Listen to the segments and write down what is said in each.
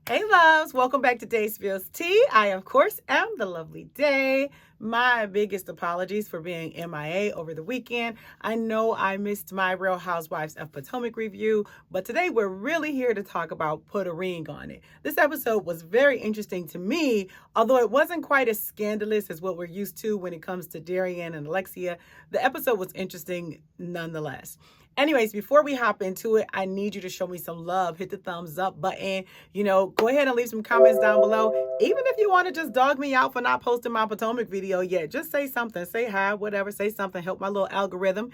Hey loves, welcome back to Day Spills Tea. I, of course, am the lovely Day. My biggest apologies for being MIA over the weekend. I know I missed my Real Housewives of Potomac review, but today we're really here to talk about Put a Ring on It. This episode was very interesting to me, although it wasn't quite as scandalous as what we're used to when it comes to Darian and Alexia. The episode was interesting nonetheless. Anyways, before we hop into it, I need you to show me some love. Hit the thumbs up button. Go ahead and leave some comments down below. Even if you want to just dog me out for not posting my Potomac video yet, just say something. Say hi, whatever. Say something. Help my little algorithm.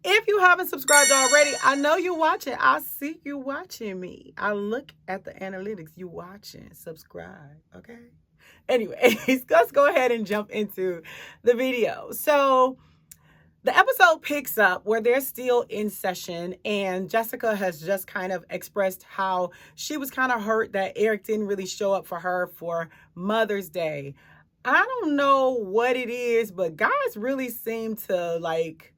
If you haven't subscribed already, I know you're watching. I see you watching me. I look at the analytics. You watching. Subscribe, okay? Anyways, let's go ahead and jump into the video. So the episode picks up where they're still in session, and Jessica has just kind of expressed how she was kind of hurt that Eric didn't really show up for her for Mother's Day. I don't know what it is, but guys really seem to like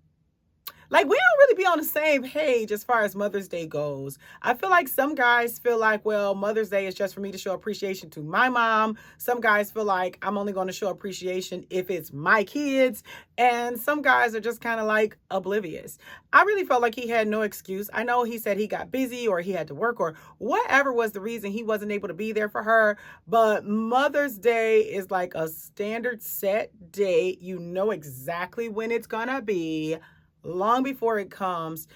we don't really be on the same page as far as Mother's Day goes. I feel like some guys feel like, well, Mother's Day is just for me to show appreciation to my mom. Some guys feel like I'm only going to show appreciation if it's my kids. And some guys are just kind of like oblivious. I really felt like he had no excuse. I know he said he got busy or he had to work or whatever was the reason he wasn't able to be there for her. But Mother's Day is like a standard set date. You know exactly when it's going to be, long before it comes.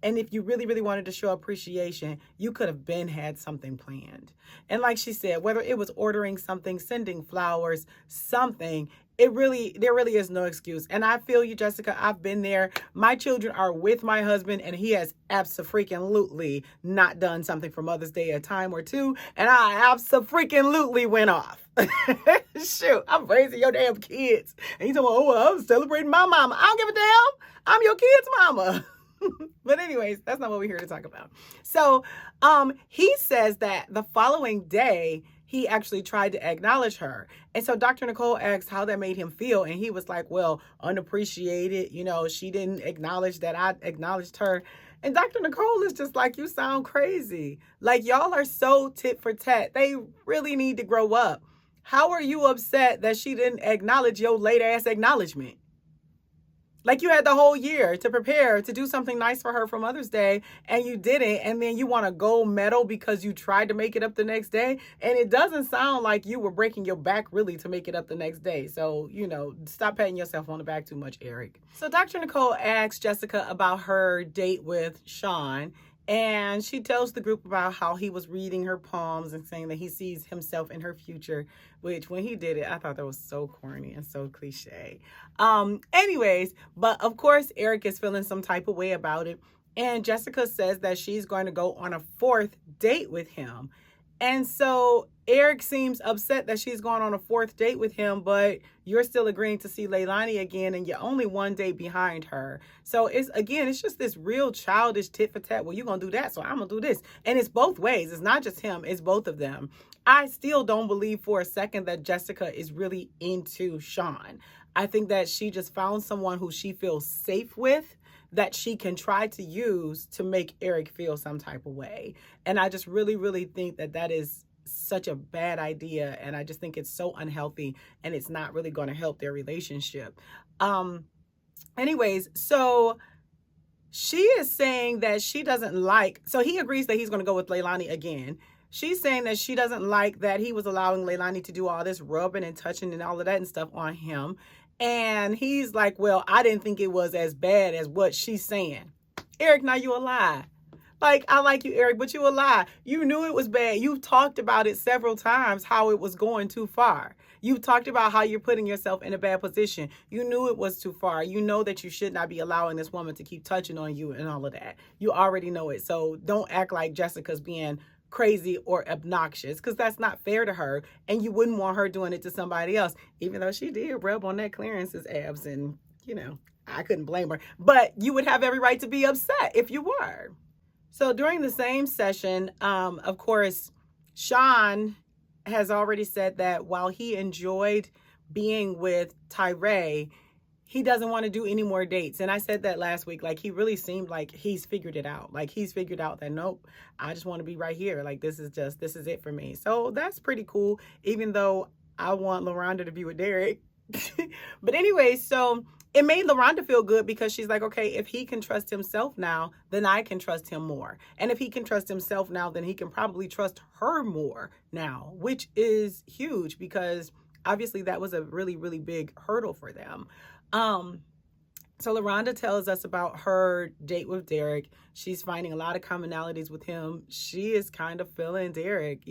And if you really, really wanted to show appreciation, you could have had something planned. And like she said, whether it was ordering something, sending flowers, something, there really is no excuse. And I feel you, Jessica. I've been there. My children are with my husband, and he has absolutely not done something for Mother's Day a time or two. And I absolutely went off. Shoot, I'm raising your damn kids. And you talking about, oh, well, I'm celebrating my mama. I don't give a damn. I'm your kid's mama. But anyways, that's not what we're here to talk about. So he says that the following day, he actually tried to acknowledge her. And so Dr. Nicole asked how that made him feel. And he was like, well, unappreciated. She didn't acknowledge that I acknowledged her. And Dr. Nicole is just like, you sound crazy. Like, y'all are so tit for tat. They really need to grow up. How are you upset that she didn't acknowledge your late ass acknowledgement? Like, you had the whole year to prepare to do something nice for her for Mother's Day, and you didn't, and then you want a gold medal because you tried to make it up the next day, and it doesn't sound like you were breaking your back really to make it up the next day. So, stop patting yourself on the back too much, Eric. So Dr. Nicole asks Jessica about her date with Shon, and she tells the group about how he was reading her poems and saying that he sees himself in her future, which when he did it, I thought that was so corny and so cliche. Anyways, but of course, Eric is feeling some type of way about it. And Jessica says that she's going to go on a 4th date with him. And so Eric seems upset that she's going on a 4th date with him, but you're still agreeing to see Leilani again, and you're only 1 day behind her. So it's just this real childish tit for tat. Well, you're going to do that, so I'm going to do this. And it's both ways. It's not just him. It's both of them. I still don't believe for a second that Jessica is really into Shon. I think that she just found someone who she feels safe with, that she can try to use to make Eric feel some type of way. And I just really, really think that that is such a bad idea. And I just think it's so unhealthy, and it's not really going to help their relationship. Anyways, so she is saying that she doesn't like, so he agrees that he's going to go with Leilani again. She's saying that she doesn't like that he was allowing Leilani to do all this rubbing and touching and all of that and stuff on him. And he's like, well, I didn't think it was as bad as what she's saying. Eric, now you a lie. Like, I like you, Eric, but you a lie. You knew it was bad. You've talked about it several times, how it was going too far. You've talked about how you're putting yourself in a bad position. You knew it was too far. You know that you should not be allowing this woman to keep touching on you and all of that. You already know it. So don't act like Jessica's being crazy or obnoxious, because that's not fair to her, and you wouldn't want her doing it to somebody else, even though she did rub on that Clarence's abs, and I couldn't blame her, but you would have every right to be upset if you were. So during the same session, of course, Shon has already said that while he enjoyed being with Tyree, he doesn't want to do any more dates. And I said that last week. Like, he really seemed like he's figured it out. Like, he's figured out that, nope, I just want to be right here. Like, this is it for me. So that's pretty cool, even though I want LaRhonda to be with Derek. But anyway, so it made LaRhonda feel good because she's like, okay, if he can trust himself now, then I can trust him more. And if he can trust himself now, then he can probably trust her more now, which is huge because obviously that was a really, really big hurdle for them. So LaRhonda tells us about her date with Derek. She's finding a lot of commonalities with him. She is kind of feeling Derek,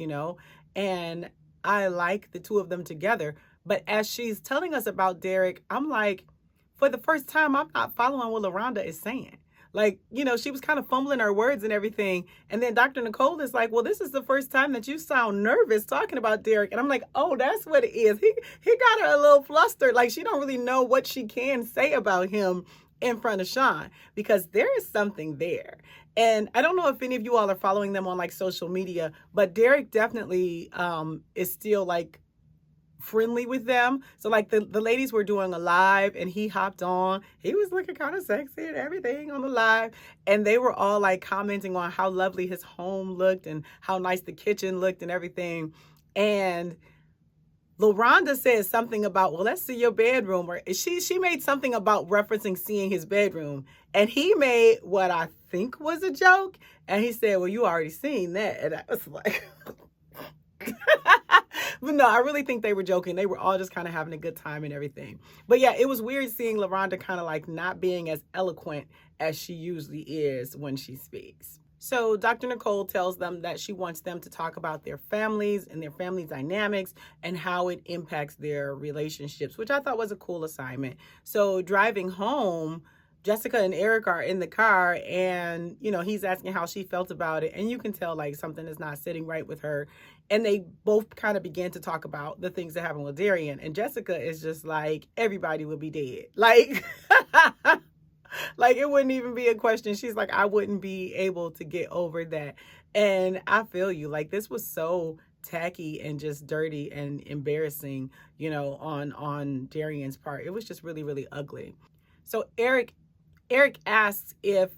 and I like the two of them together. But as she's telling us about Derek, I'm like, for the first time, I'm not following what LaRhonda is saying. Like, she was kind of fumbling her words and everything. And then Dr. Nicole is like, well, this is the first time that you sound nervous talking about Derek. And I'm like, oh, that's what it is. He got her a little flustered. Like, she don't really know what she can say about him in front of Shon, because there is something there. And I don't know if any of you all are following them on like social media, but Derek definitely is still like friendly with them. So like the ladies were doing a live and he hopped on. He was looking kind of sexy and everything on the live. And they were all like commenting on how lovely his home looked and how nice the kitchen looked and everything. And LaRhonda said something about, well, let's see your bedroom. Or she made something about referencing seeing his bedroom. And he made what I think was a joke. And he said, well, you already seen that. And I was like... But no, I really think they were joking. They were all just kind of having a good time and everything. But yeah, it was weird seeing LaRhonda kind of like not being as eloquent as she usually is when she speaks. So Dr. Nicole tells them that she wants them to talk about their families and their family dynamics and how it impacts their relationships, which I thought was a cool assignment. So driving home, Jessica and Eric are in the car and, he's asking how she felt about it. And you can tell like something is not sitting right with her. And they both kind of began to talk about the things that happened with Darian. And Jessica is just like, everybody would be dead. Like, like it wouldn't even be a question. She's like, I wouldn't be able to get over that. And I feel you. Like, this was so tacky and just dirty and embarrassing, on Darian's part. It was just really, really ugly. So Eric asks if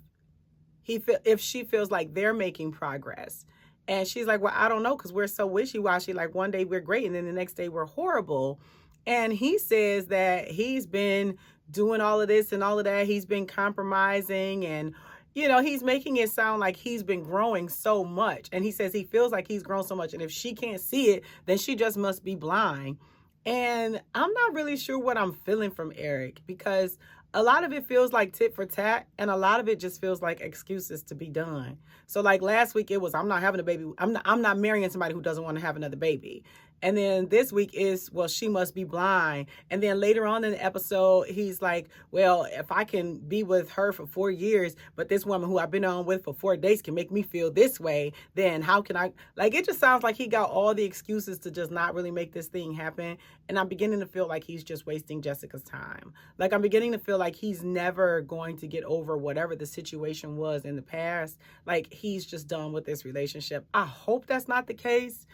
she feels like they're making progress. And she's like, well, I don't know, because we're so wishy-washy. Like, one day we're great, and then the next day we're horrible. And he says that he's been doing all of this and all of that. He's been compromising, and, he's making it sound like he's been growing so much. And he says he feels like he's grown so much. And if she can't see it, then she just must be blind. And I'm not really sure what I'm feeling from Eric, because a lot of it feels like tit for tat, and a lot of it just feels like excuses to be done. So like last week it was, I'm not having a baby. I'm not marrying somebody who doesn't want to have another baby. And then this week is, well, she must be blind. And then later on in the episode, he's like, well, if I can be with her for 4 years, but this woman who I've been on with for 4 days can make me feel this way, then how can I? Like, it just sounds like he got all the excuses to just not really make this thing happen. And I'm beginning to feel like he's just wasting Jessica's time. Like, I'm beginning to feel like he's never going to get over whatever the situation was in the past. Like, he's just done with this relationship. I hope that's not the case.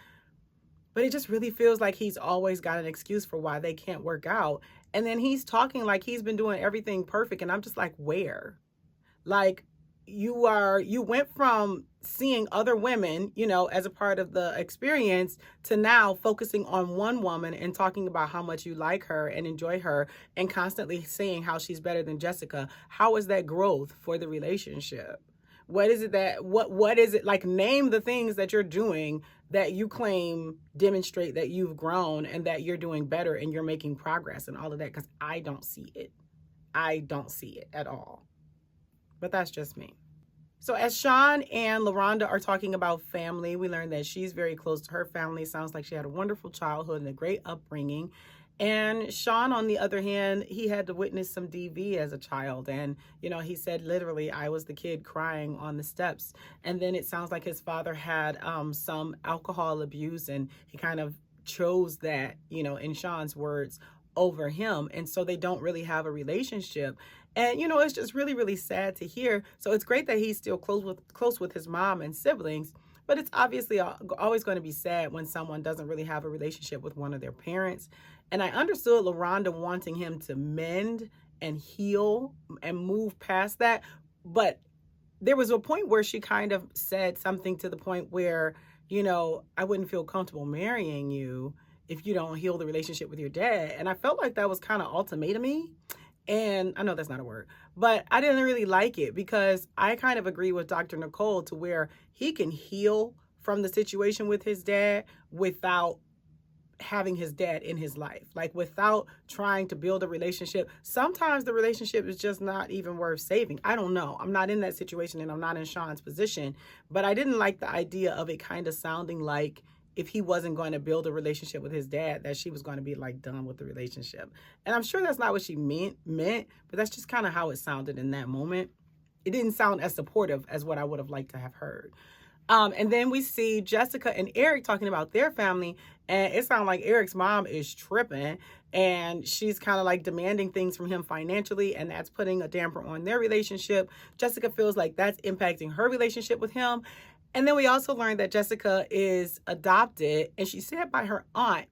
But it just really feels like he's always got an excuse for why they can't work out. And then he's talking like he's been doing everything perfect. And I'm just like, where? Like, you went from seeing other women, as a part of the experience, to now focusing on one woman and talking about how much you like her and enjoy her and constantly saying how she's better than Jessica. How is that growth for the relationship? What is it what is it like? Name the things that you're doing that you claim demonstrate that you've grown and that you're doing better and you're making progress and all of that, because I don't see it. I don't see it at all. But that's just me. So as Shon and LaRhonda are talking about family, we learned that she's very close to her family. Sounds like she had a wonderful childhood and a great upbringing. And Shon, on the other hand, he had to witness some DV as a child. And, he said literally, I was the kid crying on the steps. And then it sounds like his father had some alcohol abuse, and he kind of chose that, in Shon's words, over him. And so they don't really have a relationship. And, it's just really, really sad to hear. So it's great that he's still close with his mom and siblings. But it's obviously always going to be sad when someone doesn't really have a relationship with one of their parents. And I understood LaRhonda wanting him to mend and heal and move past that. But there was a point where she kind of said something to the point where, I wouldn't feel comfortable marrying you if you don't heal the relationship with your dad. And I felt like that was kind of ultimatum-y. And I know that's not a word, but I didn't really like it because I kind of agree with Dr. Nicole to where he can heal from the situation with his dad without having his dad in his life, like without trying to build a relationship. Sometimes the relationship is just not even worth saving. I don't know. I'm not in that situation and I'm not in Shon's position, but I didn't like the idea of it kind of sounding like if he wasn't going to build a relationship with his dad, that she was going to be like done with the relationship. And I'm sure that's not what she meant, but that's just kind of how it sounded in that moment. It didn't sound as supportive as what I would have liked to have heard. And then we see Jessica and Eric talking about their family, and it sounds like Eric's mom is tripping, and she's kind of like demanding things from him financially, and that's putting a damper on their relationship. Jessica feels like that's impacting her relationship with him. And then we also learned that Jessica is adopted, and she's said by her aunt.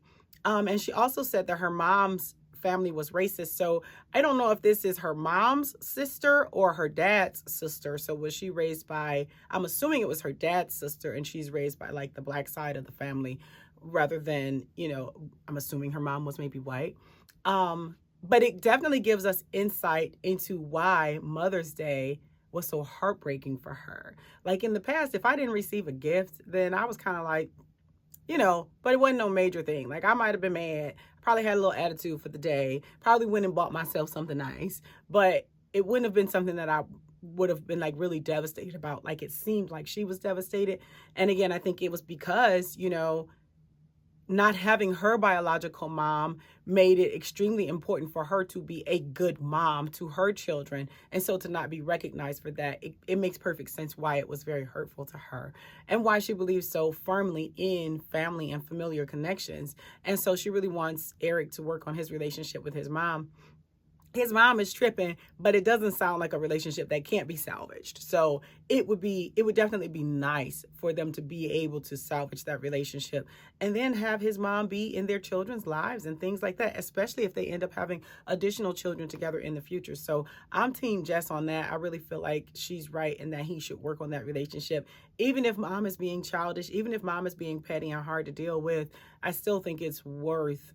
And she also said that her mom's family was racist. So I don't know if this is her mom's sister or her dad's sister. So was she raised by, I'm assuming it was her dad's sister, and she's raised by like the black side of the family rather than, I'm assuming her mom was maybe white. But it definitely gives us insight into why Mother's Day was so heartbreaking for her. Like in the past, if I didn't receive a gift, then I was kind of like, but it wasn't no major thing. Like I might have been mad, probably had a little attitude for the day, probably went and bought myself something nice, but it wouldn't have been something that I would have been like really devastated about. Like it seemed like she was devastated. And again, I think it was because, not having her biological mom made it extremely important for her to be a good mom to her children. And so to not be recognized for that, it makes perfect sense why it was very hurtful to her and why she believes so firmly in family and familiar connections. And so she really wants Eric to work on his relationship with his mom. His mom is tripping, but it doesn't sound like a relationship that can't be salvaged. So it would definitely be nice for them to be able to salvage that relationship and then have his mom be in their children's lives and things like that, especially if they end up having additional children together in the future. So I'm team Jess on that. I really feel like she's right in that he should work on that relationship. Even if mom is being childish, even if mom is being petty and hard to deal with, I still think it's worth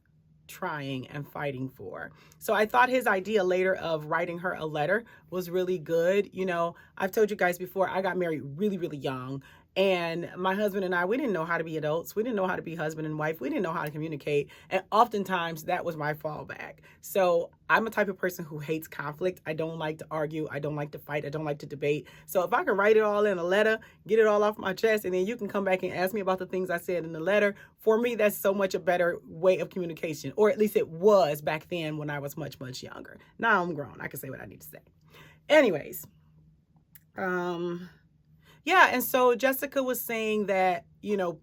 trying and fighting for. So I thought his idea later of writing her a letter was really good. I've told you guys before, I got married really, really young. And my husband and I, we didn't know how to be adults. We didn't know how to be husband and wife. We didn't know how to communicate. And oftentimes that was my fallback. So I'm a type of person who hates conflict. I don't like to argue. I don't like to fight. I don't like to debate. So if I can write it all in a letter, get it all off my chest, and then you can come back and ask me about the things I said in the letter, for me, that's so much a better way of communication. Or at least it was back then when I was much, much younger. Now I'm grown. I can say what I need to say. Anyways, yeah, and so Jessica was saying that,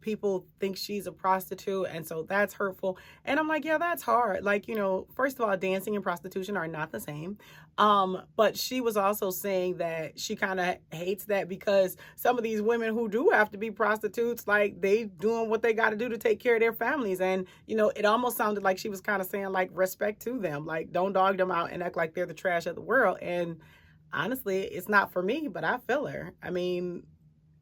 people think she's a prostitute, and so that's hurtful. And I'm like, yeah, that's hard. Like, first of all, dancing and prostitution are not the same. But she was also saying that she kind of hates that because some of these women who do have to be prostitutes, like they doing what they got to do to take care of their families. And, it almost sounded like she was kind of saying like respect to them, like don't dog them out and act like they're the trash of the world. And honestly, it's not for me, but I feel her. I mean,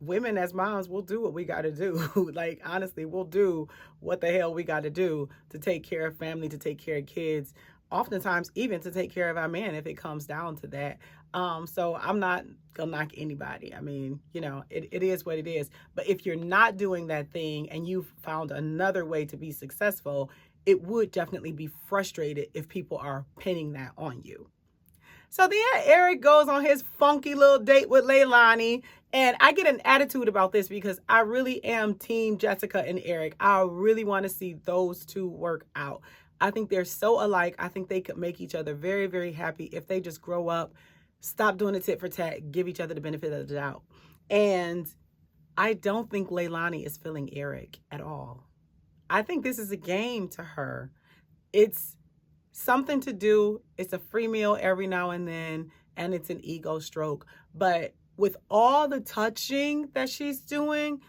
women as moms, we'll do what we got to do. Like, honestly, we'll do what the hell we got to do to take care of family, to take care of kids, oftentimes even to take care of our man if it comes down to that. So I'm not gonna knock anybody. I mean, it is what it is. But if you're not doing that thing and you've found another way to be successful, it would definitely be frustrated if people are pinning that on you. So then Eric goes on his funky little date with LaRhonda. And I get an attitude about this because I really am team Jessica and Eric. I really want to see those two work out. I think they're so alike. I think they could make each other very, very happy if they just grow up, stop doing the tit for tat, give each other the benefit of the doubt. And I don't think LaRhonda is feeling Eric at all. I think this is a game to her. It's something to do. It's a free meal every now and then, and it's an ego stroke. But with all the touching that she's doing,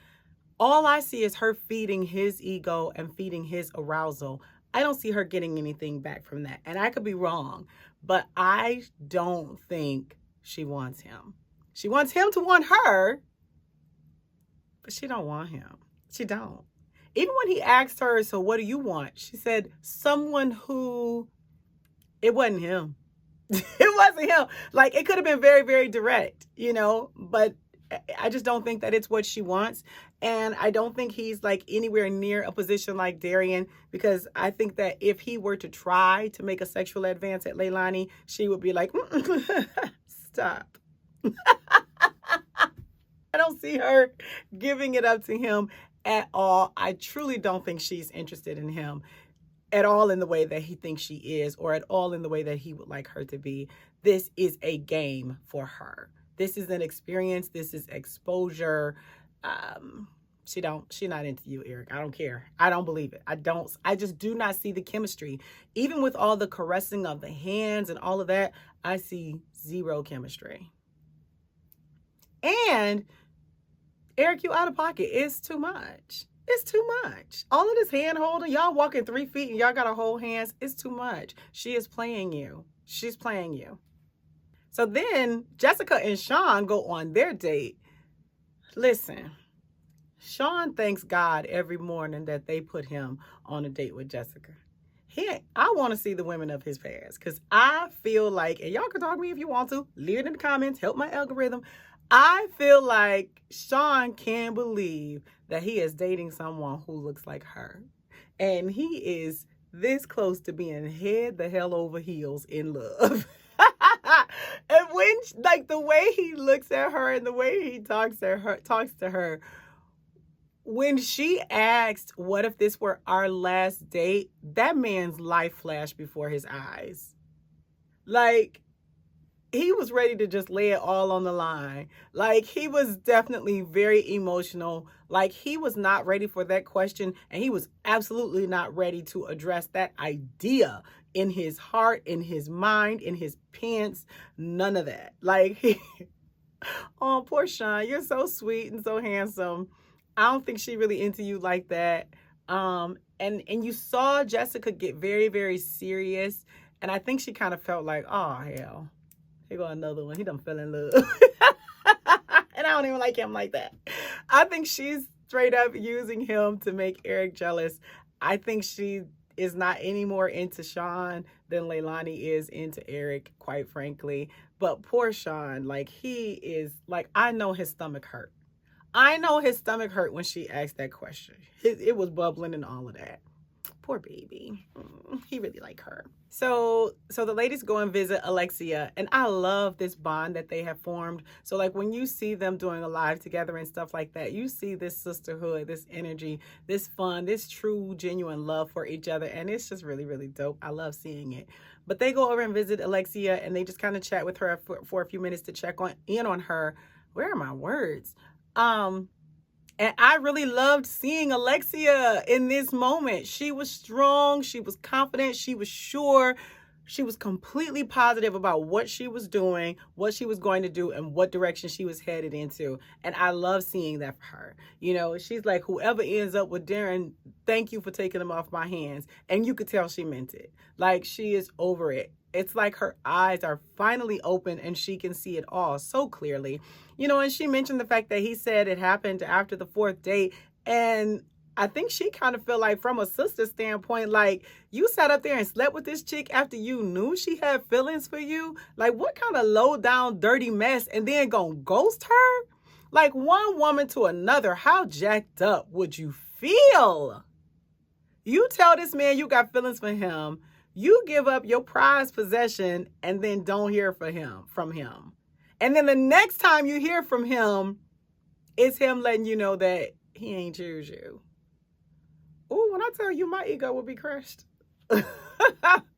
all I see is her feeding his ego and feeding his arousal. I don't see her getting anything back from that. And I could be wrong, but I don't think she wants him. She wants him to want her, but she don't want him. She don't. Even when he asked her, so what do you want? She said, someone who, it wasn't him. It wasn't him. Like, it could have been very, very direct, but I just don't think that it's what she wants. And I don't think he's like anywhere near a position like Darian, because I think that if he were to try to make a sexual advance at Leilani, she would be like, stop. I don't see her giving it up to him at all. I truly don't think she's interested in him at all in the way that he thinks she is, or at all in the way that he would like her to be. This is a game for her. This is an experience. This is exposure. She not into you, Eric. I don't care. I don't believe it. I just do not see the chemistry. Even with all the caressing of the hands and all of that, I see zero chemistry. And Eric, you out of pocket. It's too much. It's too much. All of this hand holding, y'all walking 3 feet and y'all got to hold hands. It's too much. She is playing you. She's playing you. So then Jessica and Shon go on their date. Listen, Shon thanks God every morning that they put him on a date with Jessica. I want to see the women of his past, because I feel like, and y'all can talk to me if you want to, leave it in the comments, help my algorithm. I feel like Shon can't believe that he is dating someone who looks like her. And he is this close to being head the hell over heels in love. And when, like, the way he looks at her and the way he talks to her, when she asked, what if this were our last date? That man's life flashed before his eyes. Like, he was ready to just lay it all on the line. Like, he was definitely very emotional. Like, he was not ready for that question, and he was absolutely not ready to address that idea in his heart, in his mind, in his pants. None of that. Like, oh, poor Shon, you're so sweet and so handsome. I don't think she really into you like that. And you saw Jessica get very, very serious, and I think she kind of felt like, oh, hell. Here go another one. He done fell in love. And I don't even like him like that. I think she's straight up using him to make Eric jealous. I think she is not any more into Shon than Leilani is into Eric, quite frankly. But poor Shon, like, he is, like, I know his stomach hurt. I know his stomach hurt when she asked that question. It was bubbling and all of that. Poor baby. He really liked her. So the ladies go and visit Alexia, and I love this bond that they have formed. So, like, when you see them doing a live together and stuff like that, you see this sisterhood, this energy, this fun, this true, genuine love for each other, and it's just really, really dope. I love seeing it. But they go over and visit Alexia, and they just kind of chat with her for a few minutes to check in on her. Where are my words? And I really loved seeing Alexia in this moment. She was strong. She was confident. She was sure. She was completely positive about what she was doing, what she was going to do, and what direction she was headed into. And I love seeing that for her. She's like, whoever ends up with Darren, thank you for taking him off my hands. And you could tell she meant it. Like, she is over it. It's like her eyes are finally open and she can see it all so clearly. And she mentioned the fact that he said it happened after the 4th date. And I think she kind of felt like, from a sister standpoint, like, you sat up there and slept with this chick after you knew she had feelings for you. Like, what kind of low down, dirty mess, and then gonna ghost her? Like, one woman to another, how jacked up would you feel? You tell this man you got feelings for him. You give up your prized possession and then don't hear from him. And then the next time you hear from him, it's him letting you know that he ain't choose you. Oh, when I tell you, my ego would be crushed.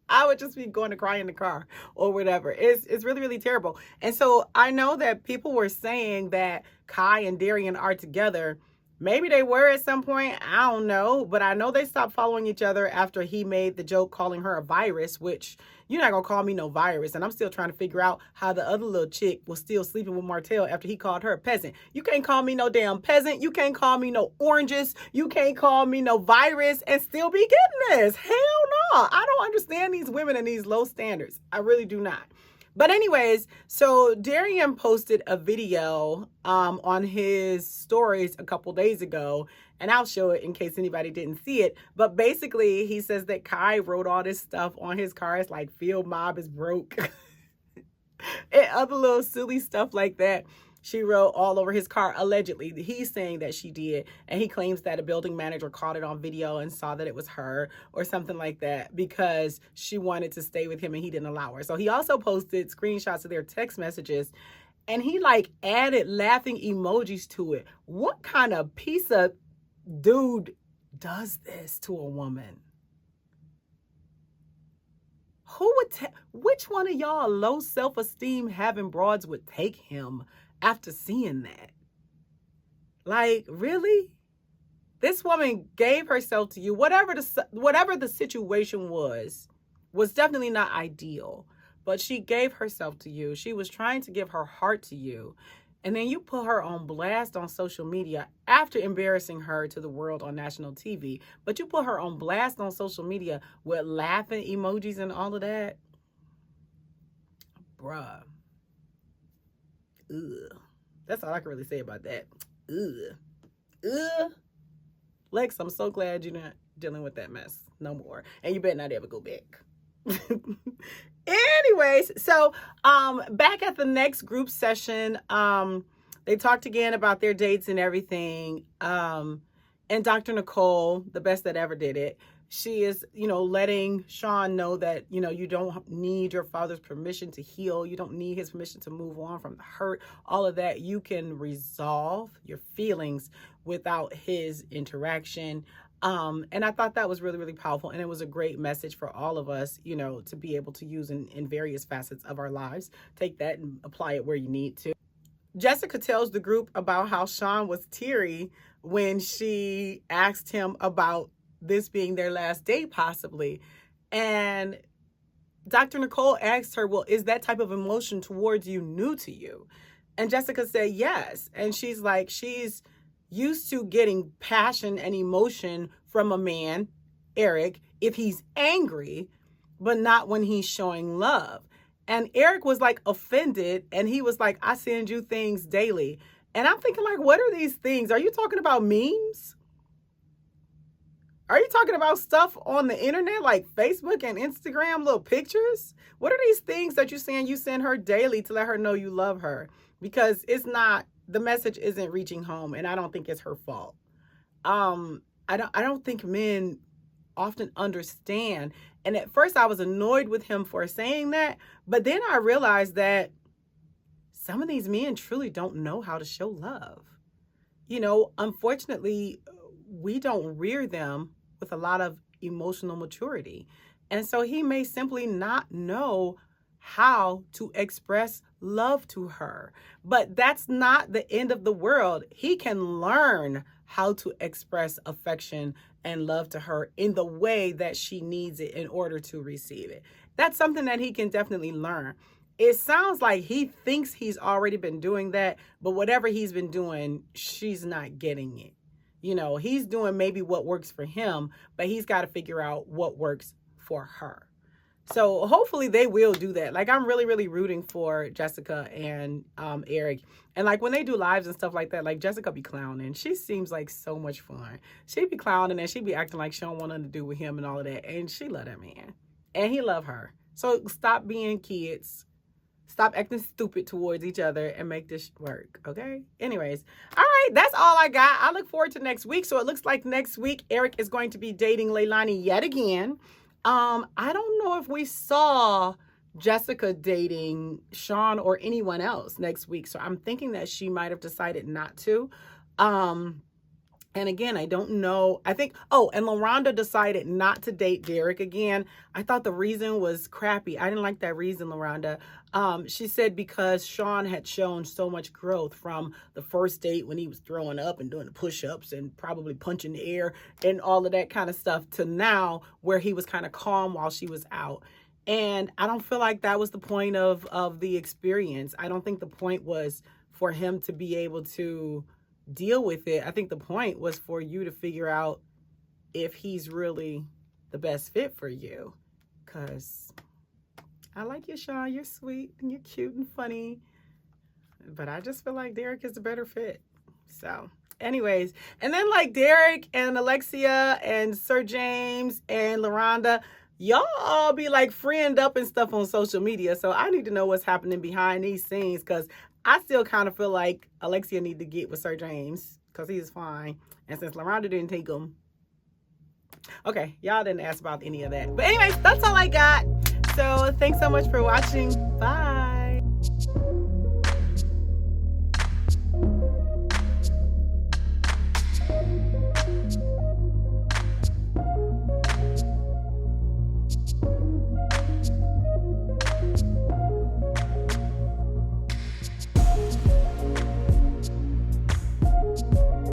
I would just be going to cry in the car or whatever. It's really, really terrible. And so I know that people were saying that Kai and Darian are together. Maybe they were at some point. I don't know. But I know they stopped following each other after he made the joke calling her a virus, which you're not going to call me no virus. And I'm still trying to figure out how the other little chick was still sleeping with Martell after he called her a peasant. You can't call me no damn peasant. You can't call me no oranges. You can't call me no virus and still be getting this. Hell all. I don't understand these women and these low standards. I really do not. But anyways, so Darian posted a video on his stories a couple days ago, and I'll show it in case anybody didn't see it. But basically, he says that Kai wrote all this stuff on his car. It's like, Field Mob is broke. And other little silly stuff like that. She wrote all over his car, allegedly. He's saying that she did, and he claims that a building manager caught it on video and saw that it was her or something like that because she wanted to stay with him and he didn't allow her. So he also posted screenshots of their text messages, and he like added laughing emojis to it. What kind of piece of dude does this to a woman? Who would which one of y'all low self-esteem having broads would take him after seeing that? Like, really? This woman gave herself to you. Whatever the situation was definitely not ideal. But she gave herself to you. She was trying to give her heart to you. And then you put her on blast on social media after embarrassing her to the world on national TV. But you put her on blast on social media with laughing emojis and all of that. Bruh. Ugh. That's all I can really say about that. Ugh. Ugh. Lex, I'm so glad you're not dealing with that mess no more. And you better not ever go back. Anyways, so back at the next group session, they talked again about their dates and everything. And Dr. Nicole, the best that ever did it, she is, letting Shon know that, you don't need your father's permission to heal. You don't need his permission to move on from the hurt, all of that. You can resolve your feelings without his interaction. And I thought that was really, really powerful. And it was a great message for all of us, to be able to use in various facets of our lives. Take that and apply it where you need to. Jessica tells the group about how Shon was teary when she asked him about this being their last date, possibly. And Dr. Nicole asked her, well, is that type of emotion towards you new to you? And Jessica said yes. And she's like, she's used to getting passion and emotion from a man, Eric, if he's angry, but not when he's showing love. And Eric was like offended, and he was like, I send you things daily. And I'm thinking, like, what are these things? Are you talking about memes? Are you talking about stuff on the internet like Facebook and Instagram, little pictures? What are these things that you're saying you send her daily to let her know you love her? Because the message isn't reaching home, and I don't think it's her fault. I don't think men often understand. And at first I was annoyed with him for saying that, but then I realized that some of these men truly don't know how to show love. Unfortunately, we don't rear them with a lot of emotional maturity. And so he may simply not know how to express love to her. But that's not the end of the world. He can learn how to express affection and love to her in the way that she needs it in order to receive it. That's something that he can definitely learn. It sounds like he thinks he's already been doing that, but whatever he's been doing, she's not getting it. He's doing maybe what works for him, but he's got to figure out what works for her. So hopefully they will do that. Like, I'm really, really rooting for Jessica and Eric. And like when they do lives and stuff like that, like Jessica be clowning. She seems like so much fun. She be clowning and she be acting like she don't want nothing to do with him and all of that. And she love that man. And he love her. So stop being kids. Stop acting stupid towards each other and make this work, okay? Anyways, all right, that's all I got. I look forward to next week. So it looks like next week, Eric is going to be dating Leilani yet again. I don't know if we saw Jessica dating Shon or anyone else next week. So I'm thinking that she might have decided not to. And again, I don't know. I think, and LaRhonda decided not to date Derek again. I thought the reason was crappy. I didn't like that reason, LaRhonda. She said because Shon had shown so much growth from the first date when he was throwing up and doing the push-ups and probably punching the air and all of that kind of stuff to now where he was kind of calm while she was out. And I don't feel like that was the point of the experience. I don't think the point was for him to be able to deal with it. I think the point was for you to figure out if he's really the best fit for you. Because I like you, Shon. You're sweet and you're cute and funny. But I just feel like Derek is the better fit. So, anyways. And then like Derek and Alexia and Sir James and LaRhonda, y'all all be like friend up and stuff on social media. So I need to know what's happening behind these scenes, because I still kind of feel like Alexia need to get with Sir James because he's fine. And since LaRhonda didn't take him. Okay, y'all didn't ask about any of that. But anyways, that's all I got. So thanks so much for watching. Bye.